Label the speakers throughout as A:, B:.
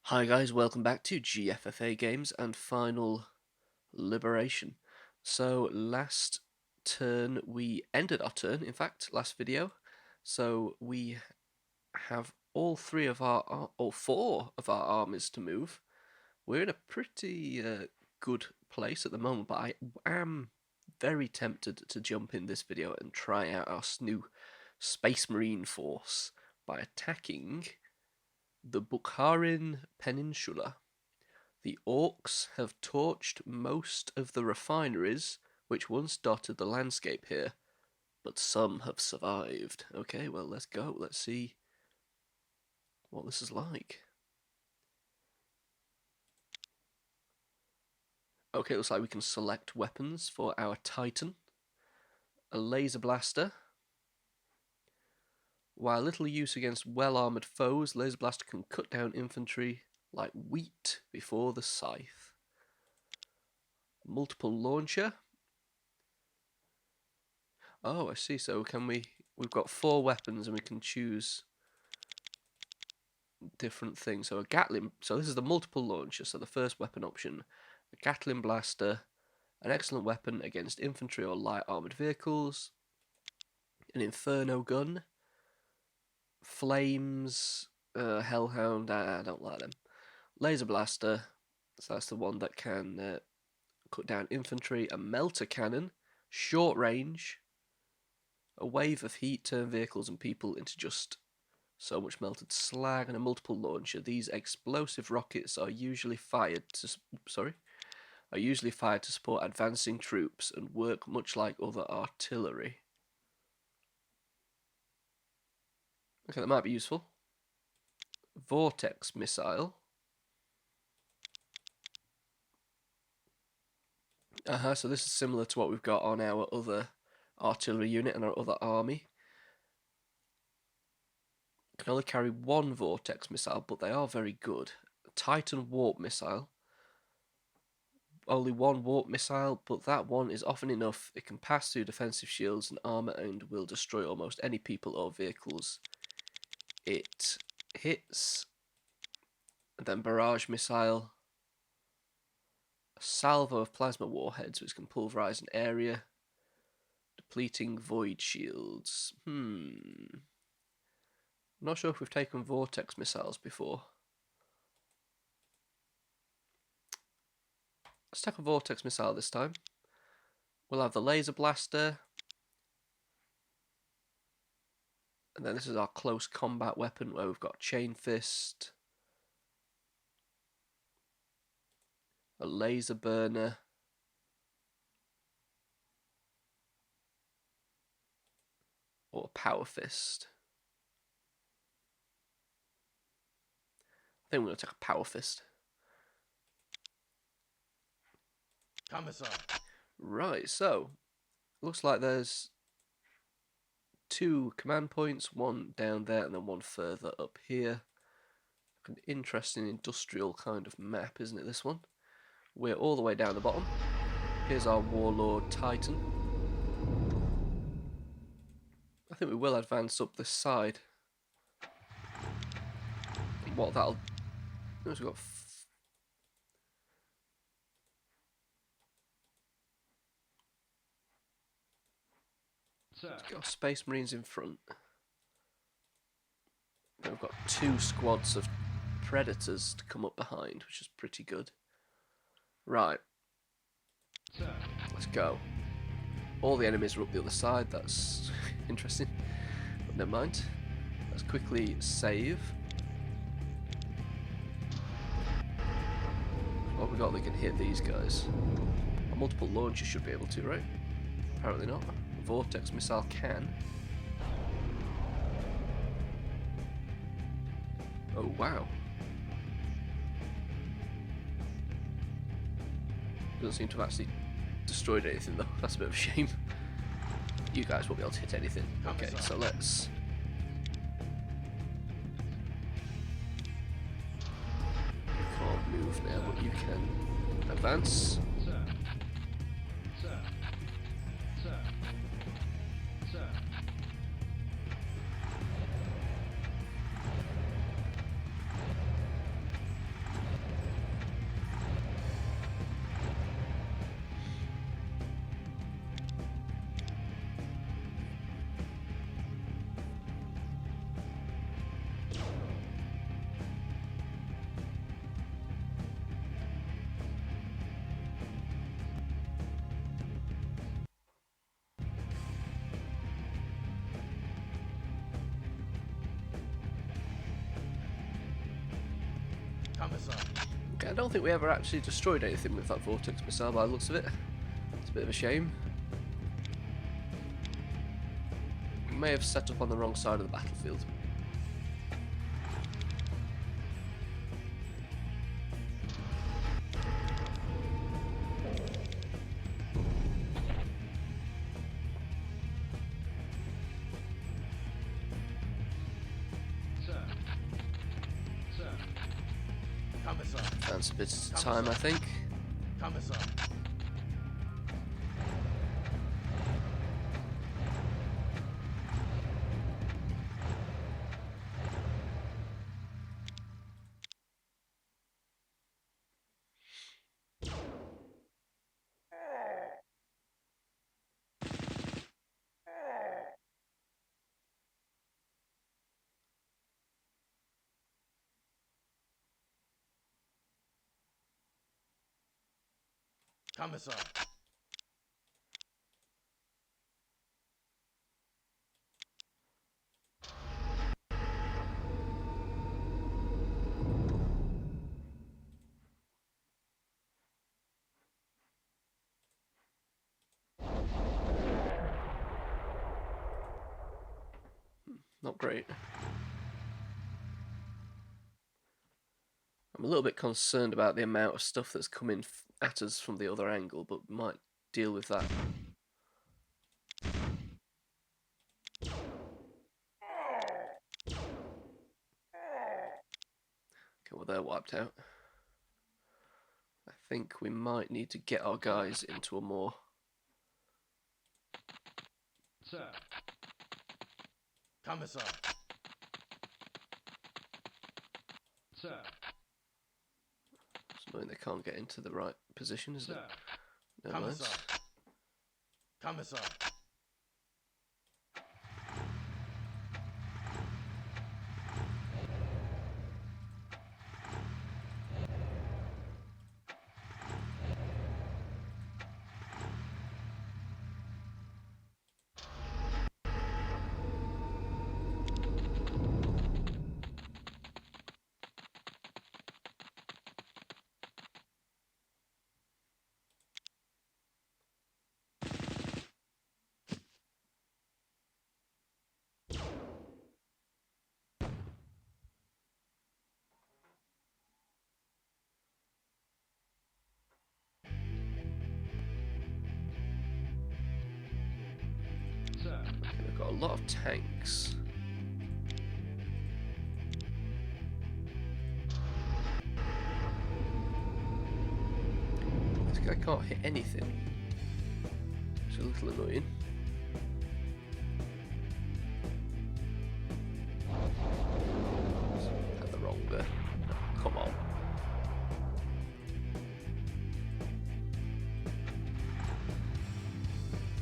A: Hi guys, welcome back to GFFA Games and Final Liberation. So last turn we ended our turn, in fact, last video. So we have all four of our armies to move. We're in a pretty good place at the moment, but I am very tempted to jump in this video and try out our new Space Marine force by attacking the Bukharin Peninsula. The orcs have torched most of the refineries which once dotted the landscape here, but some have survived. Okay, well, let's go. Let's see what this is like. Okay, looks like we can select weapons for our Titan. A laser blaster. While little use against well-armoured foes, laser blaster can cut down infantry like wheat before the scythe. Multiple launcher. Oh, I see. So we've got 4 weapons and we can choose different things. So a Gatling, so this is the multiple launcher, so the first weapon option. A Gatling blaster, an excellent weapon against infantry or light armoured vehicles. An Inferno gun. Flames, Hellhound, I don't like them. Laser blaster, so that's the one that can cut down infantry. A melter cannon, short range. A wave of heat, turn vehicles and people into just so much melted slag. And a multiple launcher. These explosive rockets are usually fired to support advancing troops and work much like other artillery. Okay, that might be useful. Vortex missile. So this is similar to what we've got on our other artillery unit and our other army. Can only carry 1 vortex missile, but they are very good. Titan warp missile. Only 1 warp missile, but that one is often enough. It can pass through defensive shields and armor and will destroy almost any people or vehicles it hits. And then barrage missile. A salvo of plasma warheads which can pulverize an area. Depleting void shields. I'm not sure if we've taken vortex missiles before. Let's take a vortex missile this time. We'll have the laser blaster. And then this is our close combat weapon where we've got chain fist. A laser burner. Or a power fist. I think we're going to take a power fist.
B: Commissar.
A: Right, so looks like there's 2 command points, one down there and then one further up here. An interesting industrial kind of map, isn't it, this one? We're all the way down the bottom. Here's our Warlord Titan. I think we will advance up this side. What that'll... We've got... Let's get our Space Marines in front. Then we've got 2 squads of Predators to come up behind, which is pretty good. Right. Let's go. All the enemies are up the other side, that's interesting. But never mind. Let's quickly save. What we got that can hit these guys? A multiple launcher should be able to, right? Apparently not. A vortex missile can. Oh wow. Doesn't seem to have actually destroyed anything though. That's a bit of a shame. You guys won't be able to hit anything. Okay, so let's... You can't move now, but you can advance.
B: Commissar.
A: Okay, I don't think we ever actually destroyed anything with that vortex missile by the looks of it. It's a bit of a shame. We may have set up on the wrong side of the battlefield. That's a bit of time, I think.
B: Commissar. Commissar.
A: Not great. I'm a little bit concerned about the amount of stuff that's coming at us from the other angle, but we might deal with that. Okay, well, they're wiped out. I think we might need to get our guys into a more...
B: Sir. Commissar. Sir.
A: It's annoying they can't get into the right position, isn't it? Never mind.
B: Commissar. Commissar.
A: Okay, we've got a lot of tanks. This guy can't hit anything. It's a little annoying. Had the wrong there. Come on.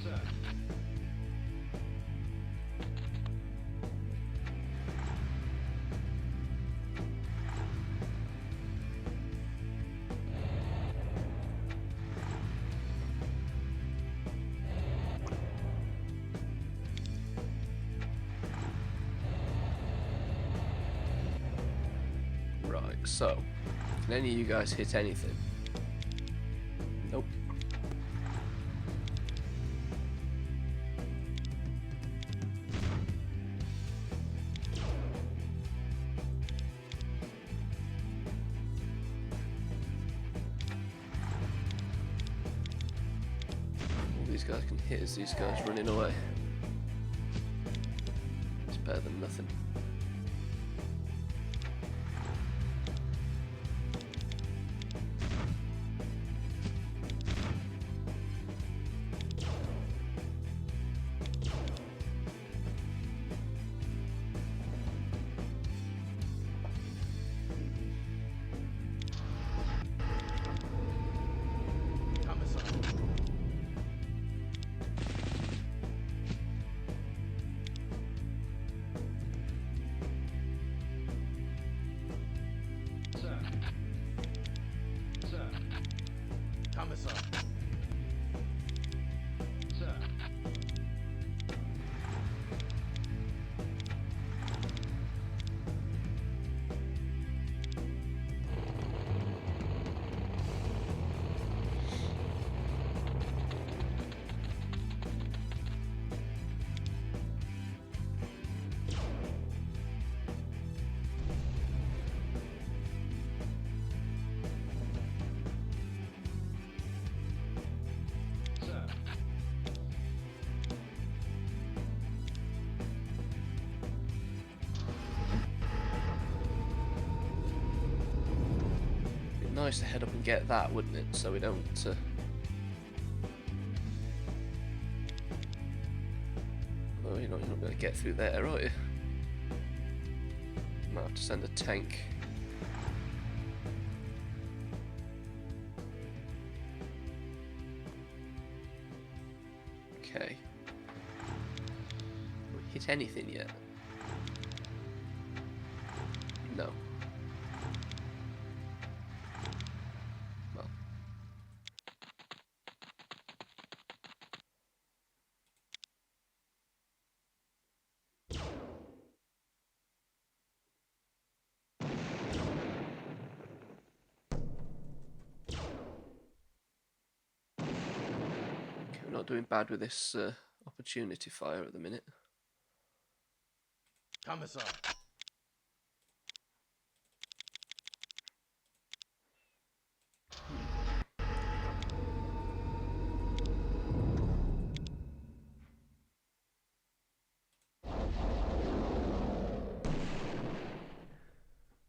B: Sir.
A: Right, so, can any of you guys hit anything? Nope. All these guys can hit is these guys running away. It's better than nothing.
B: Commissar.
A: nice to head up and get that, wouldn't it? So we don't... Oh, you're not going to get through there, are you? Might have to send a tank. Okay. Have we hit anything yet? No. Well. Okay, we're not doing bad with this opportunity fire at the minute.
B: Commissar.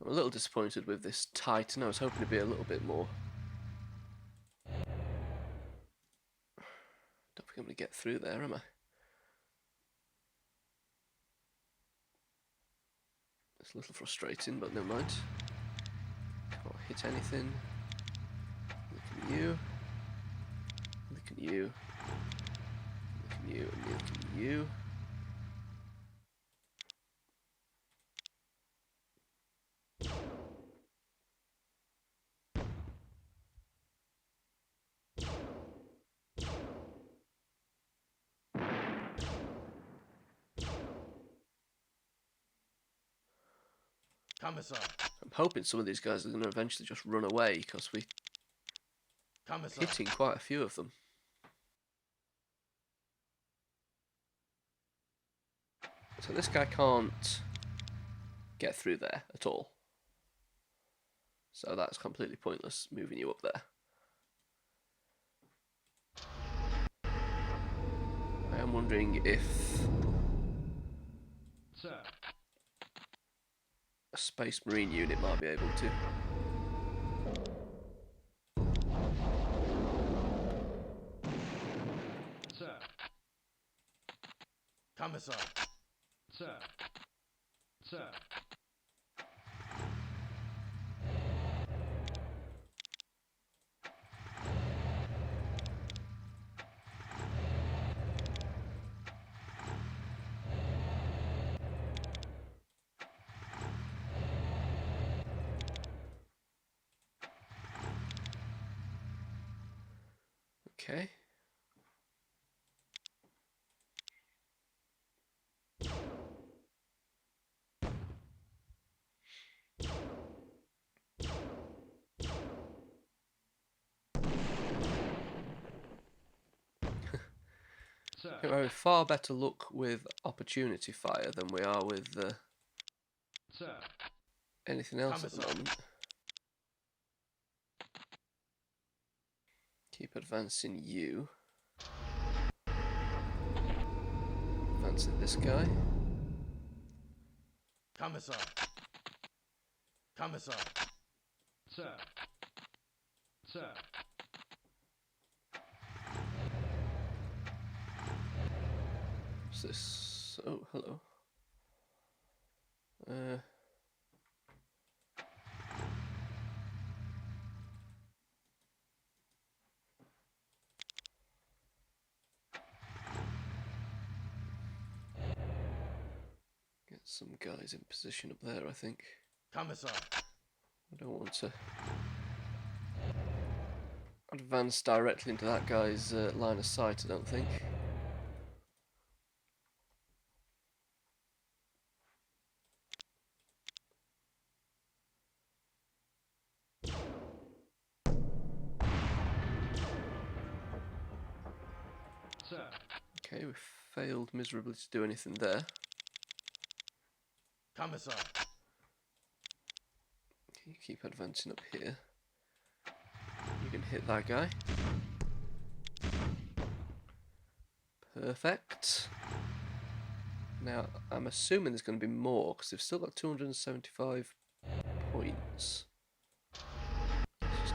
A: I'm a little disappointed with this Titan. I was hoping to be a little bit more. Don't think I'm going to get through there, am I? It's a little frustrating, but never mind. Can't hit anything. Look at you. Look at you. Look at you, and look at you.
B: Commissar.
A: I'm hoping some of these guys are going to eventually just run away, because we're
B: Commissar.
A: hitting quite a few of them. So this guy can't get through there at all. So that's completely pointless moving you up there. I am wondering if
B: Sir.
A: a Space Marine unit might be able to.
B: Sir. Commissar. Sir. Sir.
A: Okay.
B: Sir.
A: We're having far better luck with opportunity fire than we are with
B: Sir.
A: anything else at the
B: Commissar.
A: moment. Keep advancing you. Advancing this guy.
B: Commissar. Commissar. Sir. Sir.
A: What's this? Oh, hello. Get some guys in position up there, I think.
B: Commissar.
A: I don't want to advance directly into that guy's line of sight, I don't think.
B: Sir.
A: Okay, we failed miserably to do anything there.
B: Commissar.
A: Okay, you keep advancing up here. You can hit that guy. Perfect. Now, I'm assuming there's going to be more, because they've still got 275 points. Let's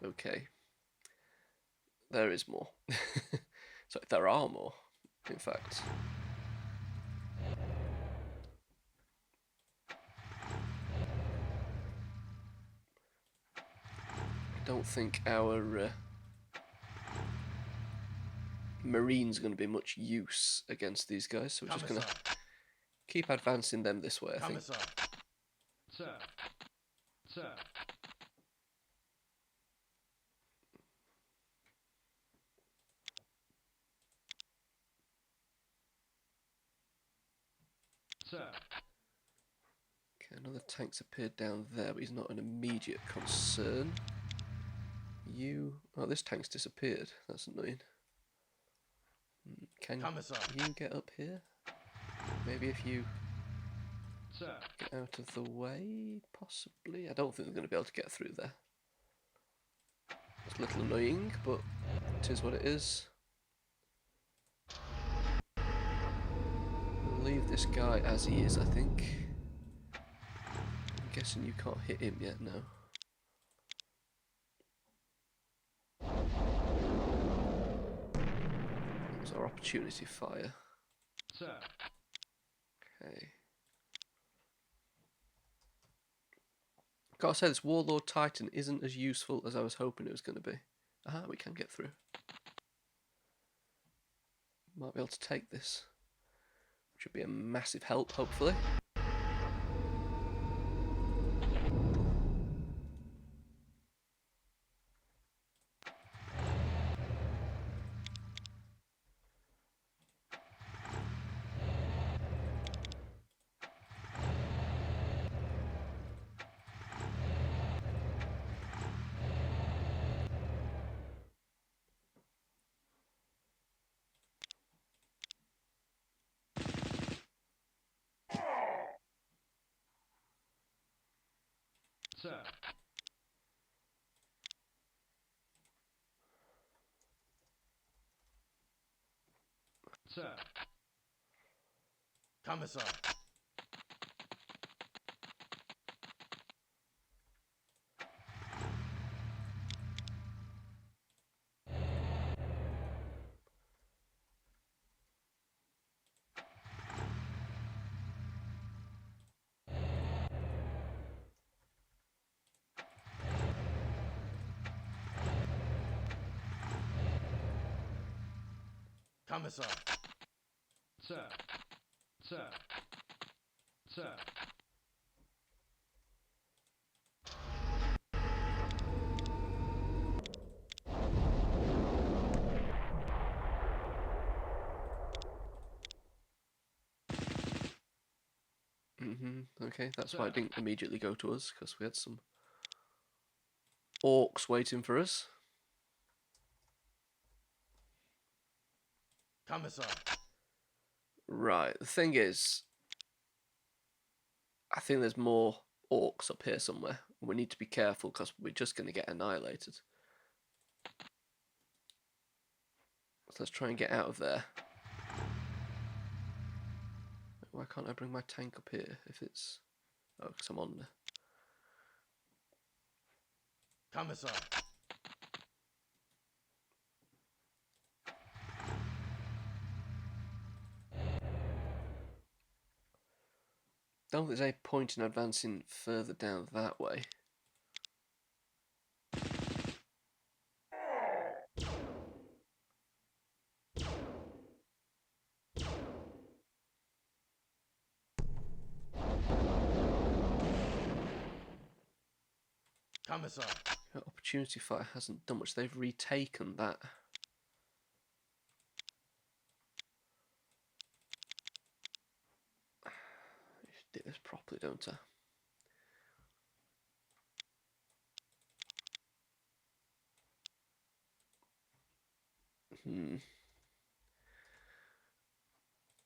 A: Okay. There is more. So there are more, in fact. I don't think our Marines are going to be much use against these guys, so we're just going to keep advancing them this way, I think.
B: Sir. Sir. Sir.
A: Okay, another tank's appeared down there, but he's not an immediate concern. You... Oh, this tank's disappeared. That's annoying. Can you get up here? Maybe if you
B: Sir.
A: get out of the way, possibly? I don't think they're going to be able to get through there. It's a little annoying, but it is what it is. We'll leave this guy as he is, I think. I'm guessing you can't hit him yet, no. That's our opportunity fire.
B: Sir.
A: Okay. Gotta say, this Warlord Titan isn't as useful as I was hoping it was going to be. Aha, we can get through. Might be able to take this. Which would be a massive help, hopefully.
B: Sir. Sir. Commissar. Commissar. Sir. Sir. Sir.
A: Okay, that's why it didn't immediately go to us, because we had some orcs waiting for us.
B: Commissar.
A: Right, the thing is, I think there's more orcs up here somewhere. We need to be careful, because we're just going to get annihilated. So let's try and get out of there. Why can't I bring my tank up here if it's... Oh, because I'm on there.
B: Commissar.
A: Don't think there's any point in advancing further down that way.
B: Commissar.
A: Opportunity fire hasn't done much. They've retaken that. I should do this properly, don't I?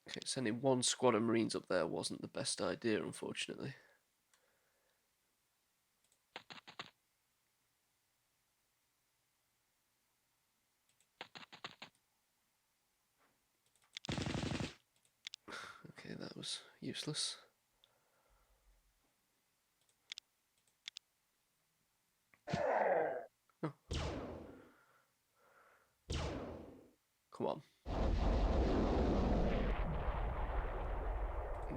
A: Okay, sending one squad of Marines up there wasn't the best idea, unfortunately. Okay, that was useless. Oh,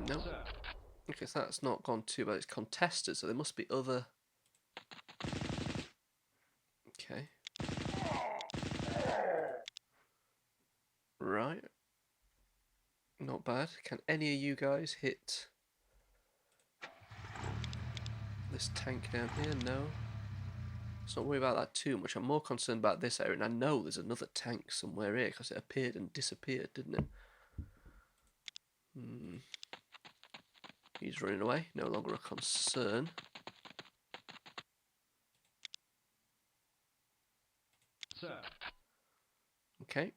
A: No.
B: Sir.
A: Okay, so that's not gone too bad. It's contested, so there must be other... Okay. Right. Not bad. Can any of you guys hit this tank down here? No. Let's not worry about that too much. I'm more concerned about this area, and I know there's another tank somewhere here because it appeared and disappeared, didn't it? He's running away. No longer a concern.
B: Sir.
A: Okay.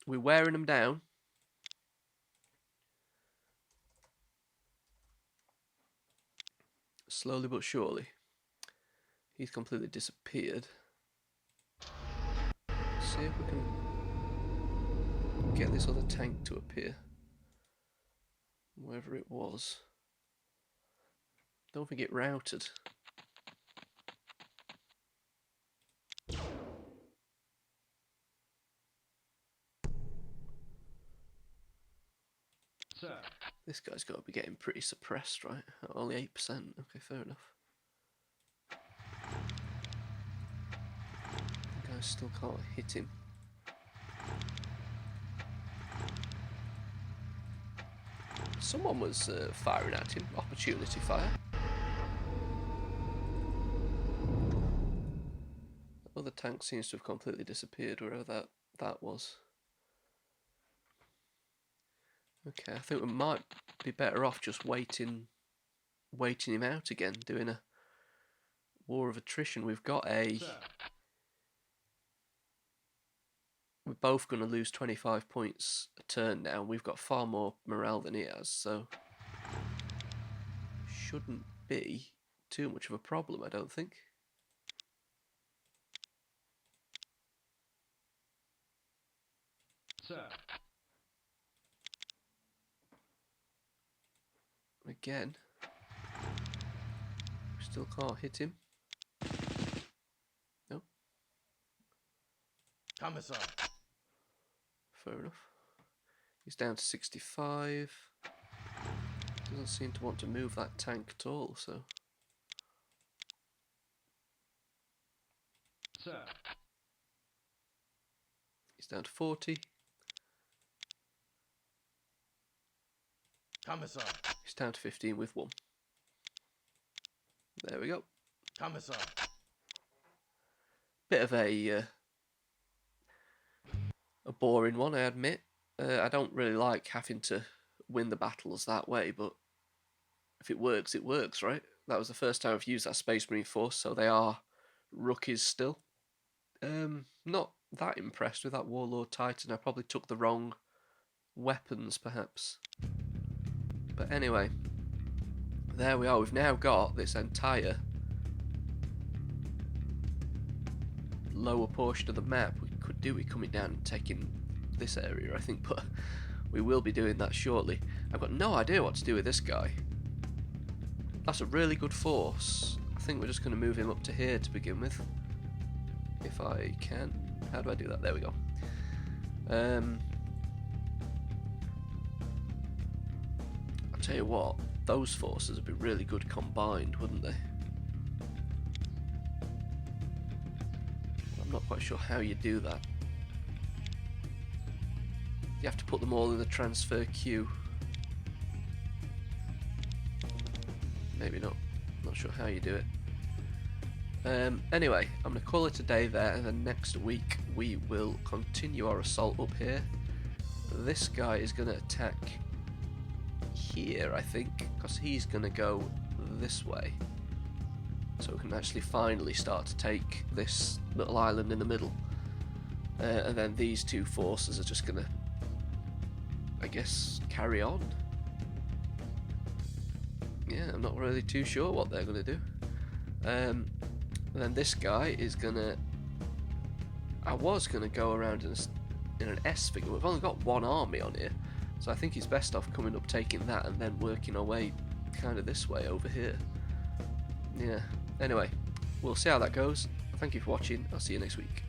A: We're wearing him down. Slowly but surely. He's completely disappeared. Let's see if we can get this other tank to appear. Wherever it was. Don't think it routed.
B: Sir.
A: This guy's got to be getting pretty suppressed, right? Only 8%. Okay, fair enough. The guy still can't hit him. Someone was firing at him. Opportunity fire. The other tank seems to have completely disappeared wherever that was. Okay, I think we might be better off just waiting him out again, doing a war of attrition. We've got a...
B: Sir.
A: We're both going to lose 25 points a turn now. We've got far more morale than he has, so shouldn't be too much of a problem, I don't think.
B: Sir.
A: Again, we still can't hit him. No.
B: Commissar.
A: Fair enough. He's down to 65. Doesn't seem to want to move that tank at all, so...
B: Sir.
A: He's down to 40.
B: Commissar.
A: He's down to 15 with 1. There we go.
B: Commissar.
A: Bit of a boring one, I admit. I don't really like having to win the battles that way, but if it works, right? That was the first time I've used that Space Marine force, so they are rookies still. Not that impressed with that Warlord Titan. I probably took the wrong weapons, perhaps. But anyway, there we are. We've now got this entire lower portion of the map. We could do it coming down and taking this area, I think, but we will be doing that shortly. I've got no idea what to do with this guy. That's a really good force. I think we're just going to move him up to here to begin with. If I can. How do I do that? There we go. I'll tell you what, those forces would be really good combined, wouldn't they? I'm not quite sure how you do that. You have to put them all in the transfer queue. Maybe not. Not sure how you do it. Anyway, I'm going to call it a day there, and then next week we will continue our assault up here. This guy is going to attack here, I think, because he's going to go this way. So we can actually finally start to take this little island in the middle. And then these two forces are just going to, I guess, carry on. Yeah, I'm not really too sure what they're going to do. And then this guy is going to... I was going to go around in an S figure. We've only got one army on here, so I think he's best off coming up, taking that, and then working our way kind of this way over here. Yeah. Anyway, we'll see how that goes. Thank you for watching. I'll see you next week.